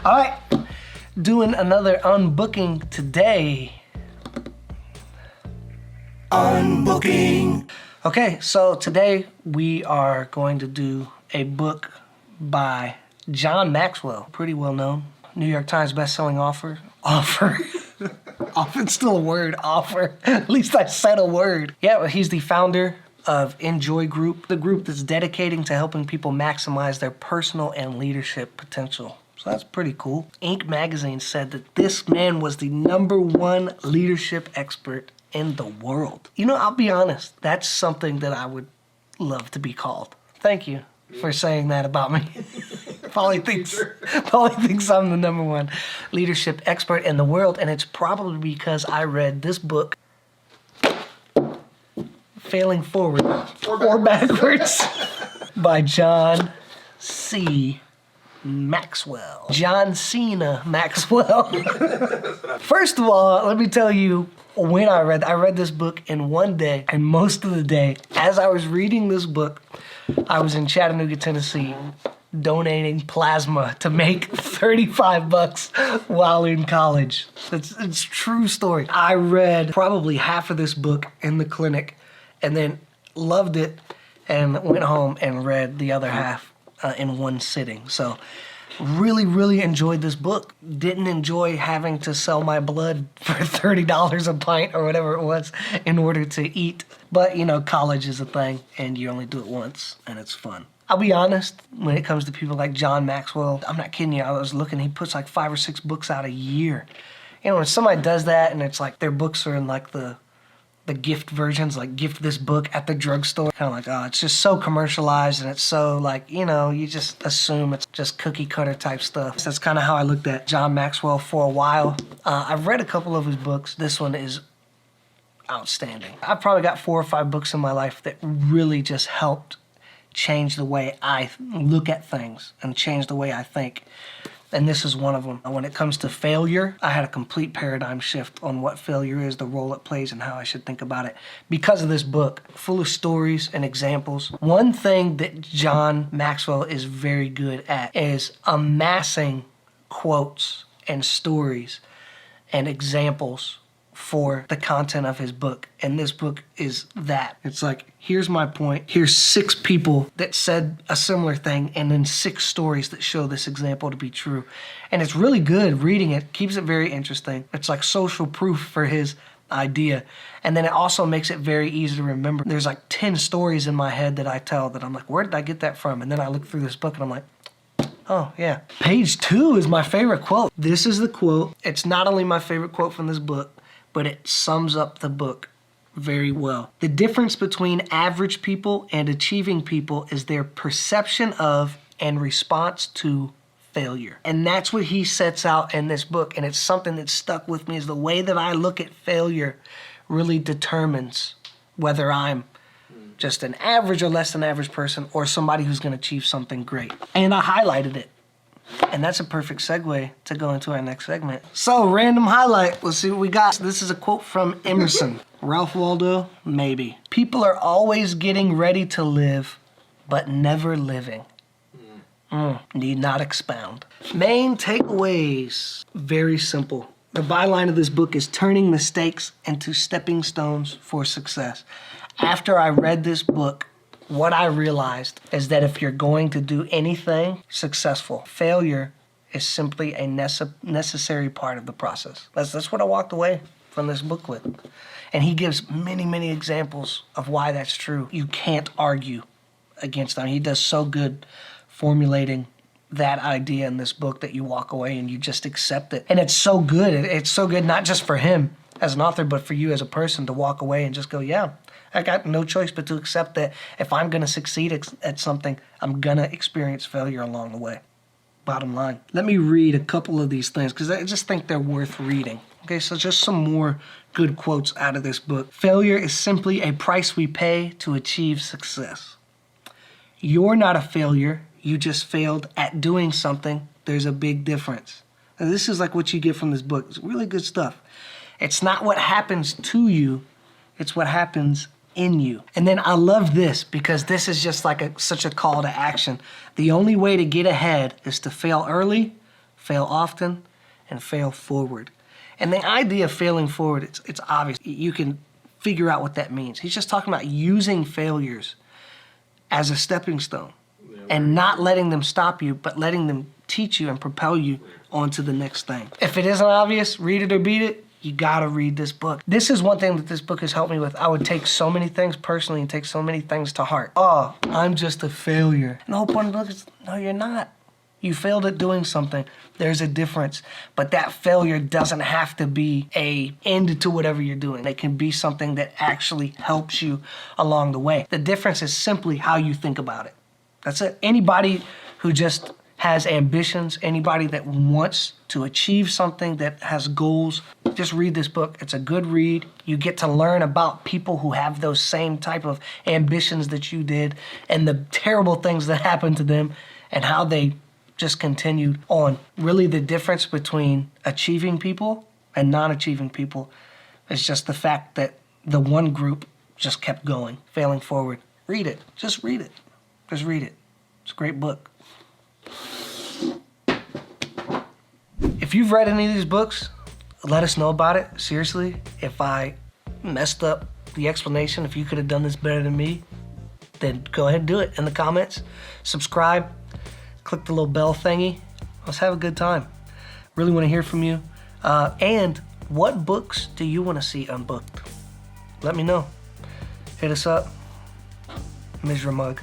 All right, doing another unbooking today. Unbooking. Okay, so today we are going to do a book by John Maxwell, pretty well known. New York Times bestselling author. Often's still a word, offer. At least I said a word. Yeah, he's the founder of Enjoy Group, the group that's dedicating to helping people maximize their personal and leadership potential. So that's pretty cool. Inc. magazine said that this man was the #1 leadership expert in the world. You know, I'll be honest, that's something that I would love to be called. Thank you for saying that about me. Probably thinks I'm the #1 leadership expert in the world, and it's probably because I read this book, Failing Forward or Backwards, by John C. Maxwell. John Cena Maxwell. First of all, let me tell you when I read this book in one day, and most of the day, as I was reading this book, I was in Chattanooga, Tennessee, donating plasma to make $35 while in college. It's a true story. I read probably half of this book in the clinic and then loved it and went home and read the other half in one sitting. So really enjoyed this book. Didn't enjoy having to sell my blood for $30 a pint or whatever it was in order to eat. But, you know, college is a thing and you only do it once and it's fun. I'll be honest, when it comes to people like John Maxwell, I'm not kidding you, I was looking, he puts like 5 or 6 books out a year. You know, when somebody does that and it's like their books are in like the gift versions, like gift this book at the drugstore, kind of like, oh, it's just so commercialized and it's so like, you know, you just assume it's just cookie cutter type stuff. So that's kind of how I looked at John Maxwell for a while. I've read a couple of his books. This one is outstanding. I've probably got 4 or 5 books in my life that really just helped change the way I look at things and change the way I think. And this is one of them. When it comes to failure, I had a complete paradigm shift on what failure is, the role it plays, and how I should think about it because of this book, full of stories and examples. One thing that John Maxwell is very good at is amassing quotes and stories and examples for the content of his book. And this book is that. It's like, here's my point. Here's 6 people that said a similar thing, and then 6 stories that show this example to be true. And it's really good reading it, keeps it very interesting. It's like social proof for his idea. And then it also makes it very easy to remember. There's like 10 stories in my head that I tell that I'm like, where did I get that from? And then I look through this book and I'm like, oh, yeah. Page 2 is my favorite quote. This is the quote. It's not only my favorite quote from this book, but it sums up the book very well. The difference between average people and achieving people is their perception of and response to failure. And that's what he sets out in this book, and it's something that stuck with me, is the way that I look at failure really determines whether I'm just an average or less than average person or somebody who's going to achieve something great. And I highlighted it. And that's a perfect segue to go into our next segment. So, random highlight. Let's see what we got. This is a quote from Emerson. Ralph Waldo, maybe. People are always getting ready to live, but never living. Need not expound. Main takeaways. Very simple. The byline of this book is turning mistakes into stepping stones for success. After I read this book, what I realized is that if you're going to do anything successful, failure is simply a necessary part of the process. That's what I walked away from this book with. And he gives many examples of why that's true. You can't argue against them. He does so good formulating that idea in this book that you walk away and you just accept it. And it's so good. It's so good not just for him as an author, but for you as a person to walk away and just go, yeah, I got no choice but to accept that if I'm going to succeed at something, I'm going to experience failure along the way. Bottom line. Let me read a couple of these things because I just think they're worth reading. Okay, so just some more good quotes out of this book. Failure is simply a price we pay to achieve success. You're not a failure. You just failed at doing something. There's a big difference. And this is like what you get from this book. It's really good stuff. It's not what happens to you. It's what happens in you. And then I love this because this is just like such a call to action. The only way to get ahead is to fail early, fail often, and fail forward. And the idea of failing forward, it's obvious. You can figure out what that means. He's just talking about using failures as a stepping stone and not letting them stop you, but letting them teach you and propel you onto the next thing. If it isn't obvious, read it or beat it. You gotta read this book. This is one thing that this book has helped me with. I would take so many things personally and take so many things to heart. Oh, I'm just a failure. And the whole point of the book is, no, you're not. You failed at doing something. There's a difference. But that failure doesn't have to be an end to whatever you're doing. It can be something that actually helps you along the way. The difference is simply how you think about it. That's it. Anybody who just has ambitions, anybody that wants to achieve something, that has goals, just read this book. It's a good read. You get to learn about people who have those same type of ambitions that you did and the terrible things that happened to them and how they just continued on. Really, the difference between achieving people and non-achieving people is just the fact that the one group just kept going, failing forward. Read it. Just read it. Just read it. It's a great book. If you've read any of these books, let us know about it. Seriously, if I messed up the explanation, if you could have done this better than me, then go ahead and do it in the comments. Subscribe. Click the little bell thingy. Let's have a good time. Really want to hear from you. And what books do you want to see unbooked? Let me know. Hit us up. Measure a mug.